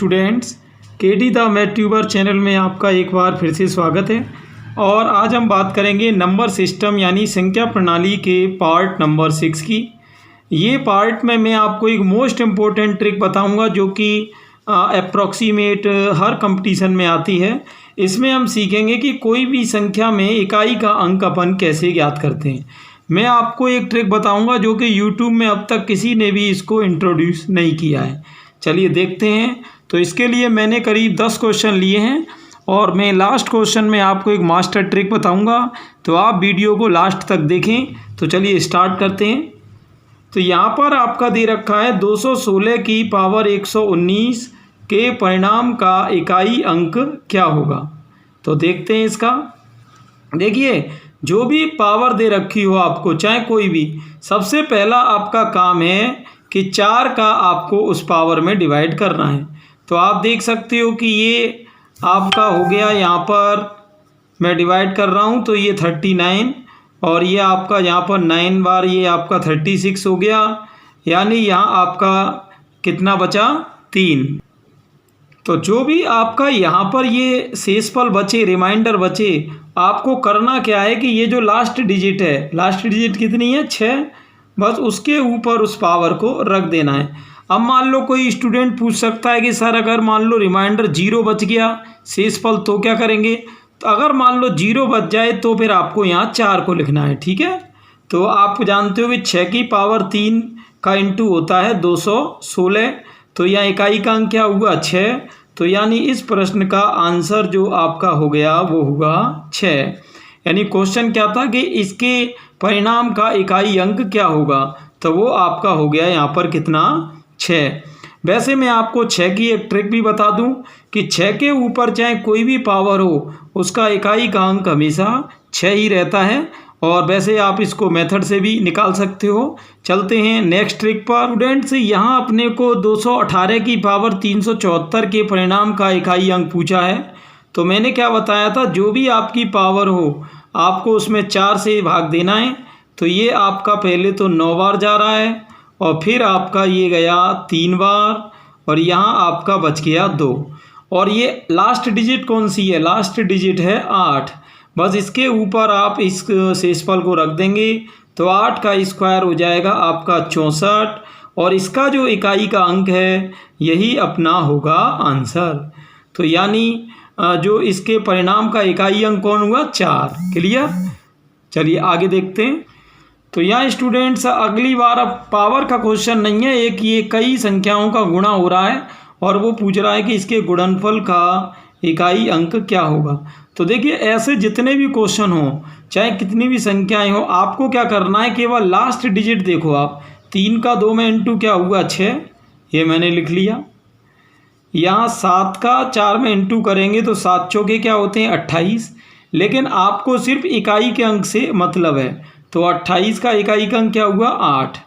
Students, KD the math tuber channel में आपका एक बार फिर से स्वागत है। और आज हम बात करेंगे नंबर सिस्टम यानी संख्या प्रणाली के पार्ट नंबर 6 की। ये पार्ट में मैं आपको एक मोस्ट इम्पोर्टेंट ट्रिक बताऊंगा जो कि अप्रॉक्सीमेट हर कंपटीशन में आती है। इसमें हम सीखेंगे कि कोई भी संख्या में इकाई का अंक अपन कैसे ज्ञात करते हैं। मैं आपको एक ट्रिक बताऊंगा जो कि यूट्यूब में अब तक किसी ने भी इसको इंट्रोड्यूस नहीं किया है। चलिए देखते हैं। तो इसके लिए मैंने करीब 10 क्वेश्चन लिए हैं और मैं लास्ट क्वेश्चन में आपको एक मास्टर ट्रिक बताऊंगा, तो आप वीडियो को लास्ट तक देखें। तो चलिए स्टार्ट करते हैं। तो यहाँ पर आपका दे रखा है 216 की पावर 119 के परिणाम का इकाई अंक क्या होगा। तो देखते हैं इसका। देखिए, जो भी पावर दे रखी हो आपको, चाहे कोई भी, सबसे पहला आपका काम है कि 4 का आपको उस पावर में डिवाइड करना है। तो आप देख सकते हो कि ये आपका हो गया, यहाँ पर मैं डिवाइड कर रहा हूँ तो ये 39 और ये आपका यहाँ पर 9 बार ये आपका 36 हो गया, यानी यहाँ आपका कितना बचा, 3। तो जो भी आपका यहाँ पर ये शेषफल बचे, रिमाइंडर बचे, आपको करना क्या है कि ये जो लास्ट डिजिट है, लास्ट डिजिट कितनी है, 6, बस उसके ऊपर उस पावर को रख देना है। अब मान लो कोई स्टूडेंट पूछ सकता है कि सर अगर मान लो रिमाइंडर 0 बच गया शेषफल तो क्या करेंगे। तो अगर मान लो 0 बच जाए तो फिर आपको यहाँ 4 को लिखना है, ठीक है। तो आप जानते हो कि 6 की पावर 3 का इंटू होता है 216, तो यहाँ इकाई का अंक क्या हुआ, 6। तो यानी इस प्रश्न का आंसर जो आपका हो गया वो हुआ 6। यानी क्वेश्चन क्या था कि इसके परिणाम का इकाई अंक क्या होगा, तो वो आपका हो गया यहाँ पर कितना, 6। वैसे मैं आपको 6 की एक ट्रिक भी बता दूं कि 6 के ऊपर चाहे कोई भी पावर हो उसका इकाई का अंक हमेशा 6 ही रहता है। और वैसे आप इसको मेथड से भी निकाल सकते हो। चलते हैं नेक्स्ट ट्रिक पर। स्टूडेंट्स, यहाँ अपने को 218 की पावर 374 के परिणाम का इकाई अंक पूछा है। तो मैंने क्या बताया था, जो भी आपकी पावर हो आपको उसमें 4 से भाग देना है। तो ये आपका पहले तो 9 बार जा रहा है और फिर आपका ये गया 3 बार और यहाँ आपका बच गया 2। और ये लास्ट डिजिट कौन सी है, लास्ट डिजिट है 8। बस इसके ऊपर आप इस शेषफल को रख देंगे तो 8 का स्क्वायर हो जाएगा आपका 64 और इसका जो इकाई का अंक है यही अपना होगा आंसर। तो यानी जो इसके परिणाम का इकाई अंक कौन हुआ, 4। क्लियर। चलिए आगे देखते हैं। तो यहाँ स्टूडेंट्स अगली बार अब पावर का क्वेश्चन नहीं है, एक ये कई संख्याओं का गुणा हो रहा है और वो पूछ रहा है कि इसके गुणनफल का इकाई अंक क्या होगा। तो देखिए, ऐसे जितने भी क्वेश्चन हो, चाहे कितनी भी संख्याएं हो, आपको क्या करना है, केवल लास्ट डिजिट देखो आप। 3 का 2 में इंटू क्या हुआ, 6, ये मैंने लिख लिया। यहाँ 7 का 4 में इंटू करेंगे तो 7 चौके क्या होते हैं, 28। लेकिन आपको सिर्फ इकाई के अंक से मतलब है, तो 28 का इकाई का अंक क्या हुआ, 8।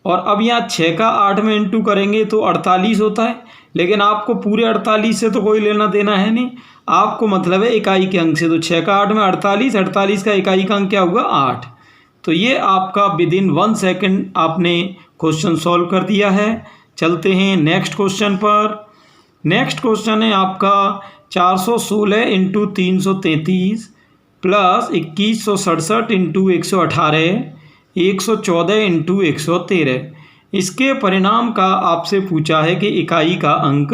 और अब यहाँ 6 का 8 में इंटू करेंगे तो 48 होता है। लेकिन आपको पूरे 48 से तो कोई लेना देना है नहीं, आपको मतलब है इकाई के अंक से। तो 6 का 8 में 48, 48 का इकाई का अंक क्या हुआ, 8। तो ये आपका विदिन 1 सेकेंड आपने क्वेश्चन सॉल्व कर दिया है। चलते हैं नेक्स्ट क्वेश्चन पर। नेक्स्ट क्वेश्चन है आपका 416 इंटू 333 प्लस 2167 इंटू 118 114 इंटू 113। इसके परिणाम का आपसे पूछा है कि इकाई का अंक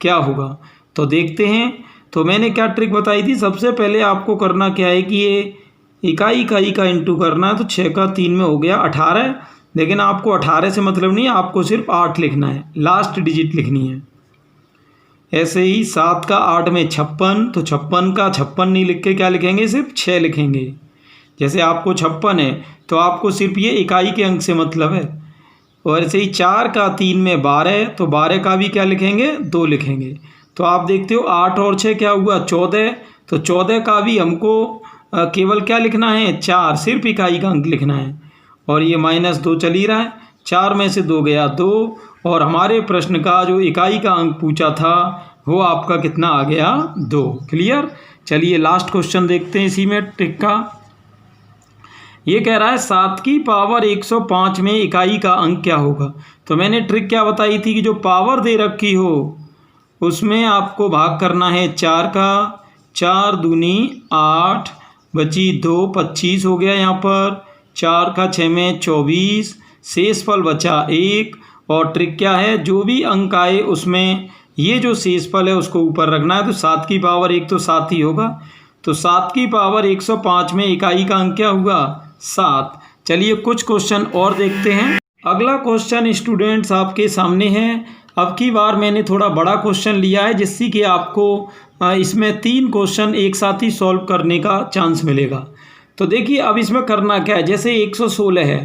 क्या होगा। तो देखते हैं। तो मैंने क्या ट्रिक बताई थी, सबसे पहले आपको करना क्या है कि ये इकाई का इंटू करना है। तो 6 का 3 में हो गया 18, लेकिन आपको 18 से मतलब नहीं है, आपको सिर्फ 8 लिखना है, लास्ट डिजिट लिखनी है। ऐसे ही 7 का 8 में 56, तो 56 का 56 नहीं लिख के क्या लिखेंगे, सिर्फ 6 लिखेंगे। जैसे आपको 56 है तो आपको सिर्फ ये इकाई के अंक से मतलब है। और ऐसे ही 4 का 3 में 12, तो 12 का भी क्या लिखेंगे, 2 लिखेंगे। तो आप देखते हो 8 और 6 क्या हुआ, 14। तो 14 का भी हमको केवल क्या लिखना है, 4, सिर्फ इकाई का अंक लिखना है। और ये -2 चल ही रहा है, 4 में से 2 गया 2 और हमारे प्रश्न का जो इकाई का अंक पूछा था वो आपका कितना आ गया, 2। क्लियर। चलिए लास्ट क्वेश्चन देखते हैं इसी में ट्रिक का। ये कह रहा है 7 की पावर 105 में इकाई का अंक क्या होगा। तो मैंने ट्रिक क्या बताई थी कि जो पावर दे रखी हो उसमें आपको भाग करना है 4 का, 4 दूनी 8, बची 2, 25 हो गया यहाँ पर, 4 का 6 में 24, शेष फल बचा 1। और ट्रिक क्या है, जो भी अंक आए उसमें ये जो शेष फल है उसको ऊपर रखना है। तो 7 की पावर 1 तो 7 ही होगा, तो 7 की पावर 105 में इकाई का अंक क्या हुआ, 7। चलिए कुछ क्वेश्चन और देखते हैं। अगला क्वेश्चन स्टूडेंट्स आपके सामने है। अब की बार मैंने थोड़ा बड़ा क्वेश्चन लिया है जिससे कि आपको इसमें 3 क्वेश्चन एक साथ ही सॉल्व करने का चांस मिलेगा। तो देखिए अब इसमें करना क्या है, जैसे 116 है,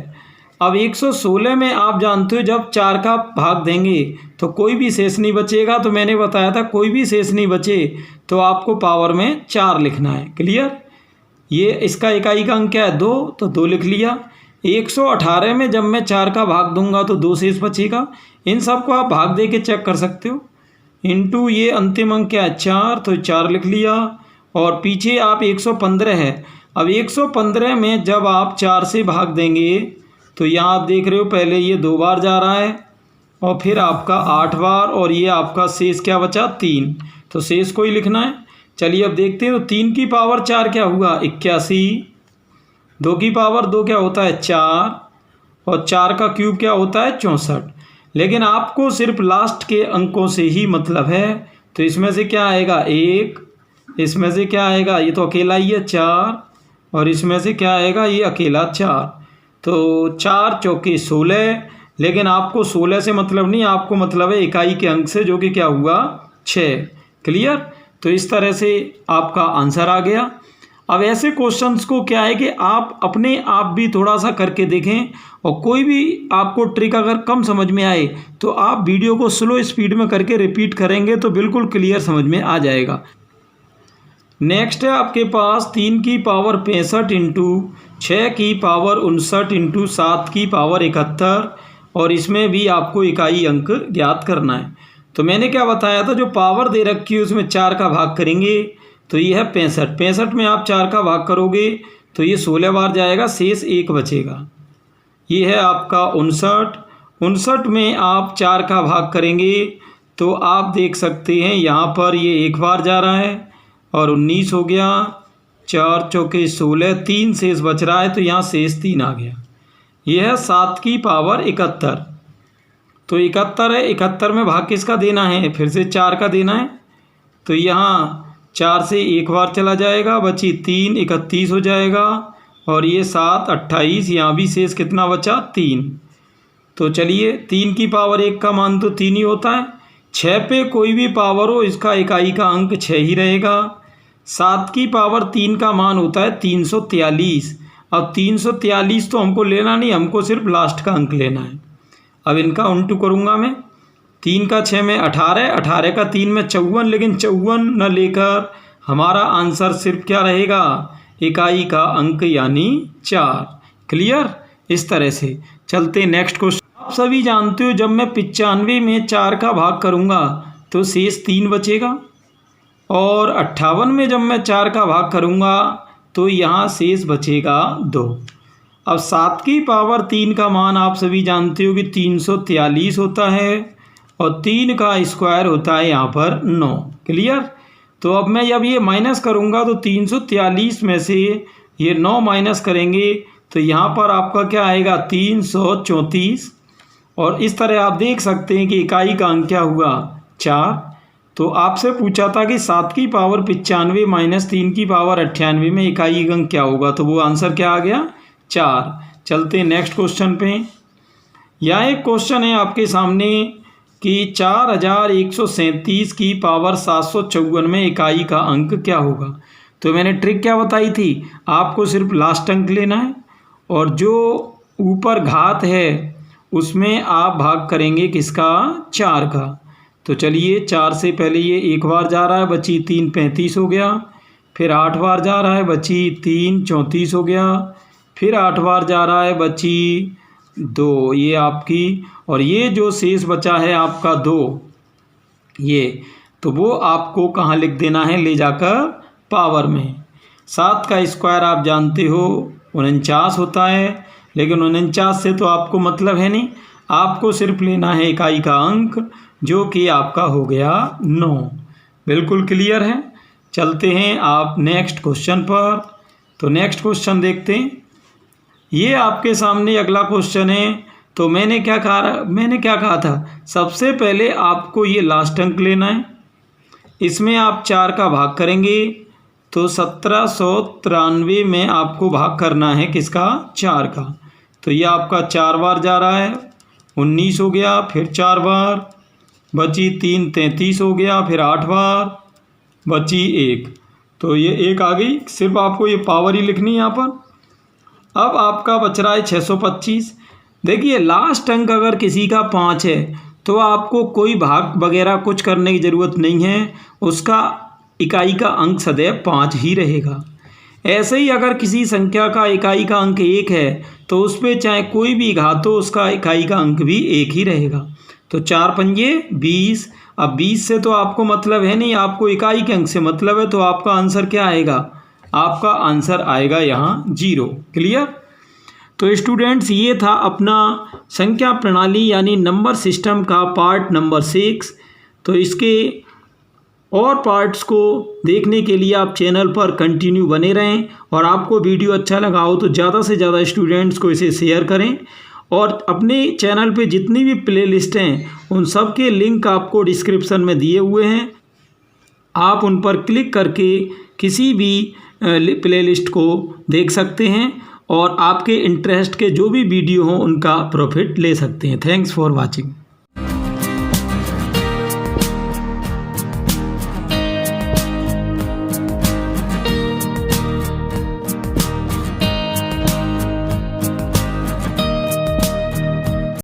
अब 116 में आप जानते हो जब 4 का भाग देंगे तो कोई भी शेष नहीं बचेगा। तो मैंने बताया था कोई भी शेष नहीं बचे तो आपको पावर में 4 लिखना है। क्लियर। ये इसका इकाई का अंक क्या है, 2, तो 2 लिख लिया। 118 में जब मैं 4 का भाग दूंगा तो 2 शेष बचेगा। इन सब को आप भाग दे के चेक कर सकते हो। इनटू ये अंतिम अंक क्या है, 4, तो 4 लिख लिया। और पीछे आप 115 है, अब 115 में जब आप 4 से भाग देंगे तो यहाँ आप देख रहे हो पहले ये 2 बार जा रहा है और फिर आपका 8 बार, और ये आपका शेष क्या बचा, 3, तो शेष को ही लिखना है। चलिए अब देखते हैं। तो 3 की पावर 4 क्या हुआ, 81। 2 की पावर 2 क्या होता है, 4, और 4 का क्यूब क्या होता है, 64। लेकिन आपको सिर्फ लास्ट के अंकों से ही मतलब है, तो इसमें से क्या आएगा, 1, इसमें से क्या आएगा, ये तो अकेला ही है 4, और इसमें से क्या आएगा, ये अकेला 4। तो 4 चौके 16, लेकिन आपको 16 से मतलब नहीं, आपको मतलब है इकाई के अंक से, जो कि क्या हुआ, 6। क्लियर। तो इस तरह से आपका आंसर आ गया। अब ऐसे क्वेश्चंस को क्या है कि आप अपने आप भी थोड़ा सा करके देखें, और कोई भी आपको ट्रिक अगर कम समझ में आए तो आप वीडियो को स्लो स्पीड में करके रिपीट करेंगे तो बिल्कुल क्लियर समझ में आ जाएगा। नेक्स्ट है आपके पास 3 की पावर 65 इंटू 6 की पावर 59 इंटू 7 की पावर 71, और इसमें भी आपको इकाई अंक ज्ञात करना है। तो मैंने क्या बताया था, जो पावर दे रखी है उसमें 4 का भाग करेंगे तो ये है 65। 65 में आप 4 का भाग करोगे तो ये 16 बार जाएगा, शेष 1 बचेगा। ये है आपका 59। 59 में आप 4 का भाग करेंगे तो आप देख सकते हैं यहाँ पर ये 1 बार जा रहा है, और 19 हो गया, 4 चौके 16, 3 शेष बच रहा है, तो यहाँ शेष 3 आ गया। यह है 7 की पावर 71। तो 71 है, 71 में भाग किसका देना है, फिर से 4 का देना है। तो यहाँ 4 से 1 बार चला जाएगा, बची 3, 31 हो जाएगा, और ये 7, 28, यहाँ भी शेष कितना बचा, 3। तो चलिए 3 की पावर 1 का मान तो 3 ही होता है। 6 पे कोई भी पावर हो इसका इकाई का अंक 6 ही रहेगा। 7 की पावर 3 का मान होता है 343। अब 343 तो हमको लेना नहीं, हमको सिर्फ लास्ट का अंक लेना है। अब इनका उल्टू करूँगा मैं। 3 का 6 में 18, 18 का 3 में 54, लेकिन 54 न लेकर हमारा आंसर सिर्फ क्या रहेगा, इकाई का अंक यानी 4। क्लियर। इस तरह से चलते नेक्स्ट क्वेश्चन। आप सभी जानते हो जब मैं 95 में 4 का भाग करूँगा तो शेष 3 बचेगा, और 58 में जब मैं 4 का भाग करूँगा तो यहाँ शेष बचेगा 2। अब 7 की पावर 3 का मान आप सभी जानते हो कि 343 होता है, और 3 का स्क्वायर होता है यहाँ पर 9। क्लियर। तो अब मैं जब ये माइनस करूँगा तो 343 में से ये 9 माइनस करेंगे तो यहाँ पर आपका क्या आएगा, 334। और इस तरह आप देख सकते हैं कि इकाई का अंक क्या हुआ, 4। तो आपसे पूछा था कि 7 की पावर 95 माइनस 3 की पावर 98 में इकाई का अंक क्या होगा, तो वो आंसर क्या आ गया, 4। चलते हैं नेक्स्ट क्वेश्चन पे। यहाँ एक क्वेश्चन है आपके सामने कि 4137 की पावर 754 में इकाई का अंक क्या होगा। तो मैंने ट्रिक क्या बताई थी, आपको सिर्फ लास्ट अंक लेना है, और जो ऊपर घात है उसमें आप भाग करेंगे किसका, 4 का। तो चलिए 4 से पहले ये 1 बार जा रहा है, बची 3, 35 हो गया। फिर 8 बार जा रहा है, बची 3, 34 हो गया। फिर 8 बार जा रहा है, बची 2, ये आपकी, और ये जो शेष बचा है आपका 2, ये तो वो आपको कहाँ लिख देना है, ले जाकर पावर में। 7 का स्क्वायर आप जानते हो 49 होता है, लेकिन 49 से तो आपको मतलब है नहीं, आपको सिर्फ लेना है इकाई का अंक। जो कि आपका हो गया 9। बिल्कुल क्लियर है। चलते हैं आप नेक्स्ट क्वेश्चन पर। तो नेक्स्ट क्वेश्चन देखते हैं। ये आपके सामने अगला क्वेश्चन है। तो मैंने क्या कहा था, सबसे पहले आपको ये लास्ट अंक लेना है। इसमें आप 4 का भाग करेंगे तो 1793 में आपको भाग करना है किसका, 4 का। तो ये आपका 4 बार जा रहा है, 19 हो गया, फिर 4 बार बची 3, 33 हो गया, फिर 8 बार बची 1। तो ये 1 आ गई। सिर्फ आपको ये पावर ही लिखनी है यहाँ पर। अब आपका बच रहा है 625। देखिए लास्ट अंक अगर किसी का 5 है तो आपको कोई भाग वगैरह कुछ करने की ज़रूरत नहीं है, उसका इकाई का अंक सदैव 5 ही रहेगा। ऐसे ही अगर किसी संख्या का इकाई का अंक 1 है तो उस पर चाहे कोई भी घात हो, उसका इकाई का अंक भी 1 ही रहेगा। तो 4 पंजे 20। अब 20 से तो आपको मतलब है नहीं, आपको इकाई के अंक से मतलब है। तो आपका आंसर क्या आएगा, आपका आंसर आएगा यहाँ 0। क्लियर। तो स्टूडेंट्स ये था अपना संख्या प्रणाली यानी नंबर सिस्टम का पार्ट नंबर 6। तो इसके और पार्ट्स को देखने के लिए आप चैनल पर कंटिन्यू बने रहें, और आपको वीडियो अच्छा लगा हो तो ज़्यादा से ज़्यादा स्टूडेंट्स को इसे शेयर करें। और अपने चैनल पे जितनी भी प्लेलिस्ट हैं उन सब के लिंक आपको डिस्क्रिप्शन में दिए हुए हैं, आप उन पर क्लिक करके किसी भी प्लेलिस्ट को देख सकते हैं और आपके इंटरेस्ट के जो भी वीडियो हों उनका प्रॉफिट ले सकते हैं। Thanks for watching.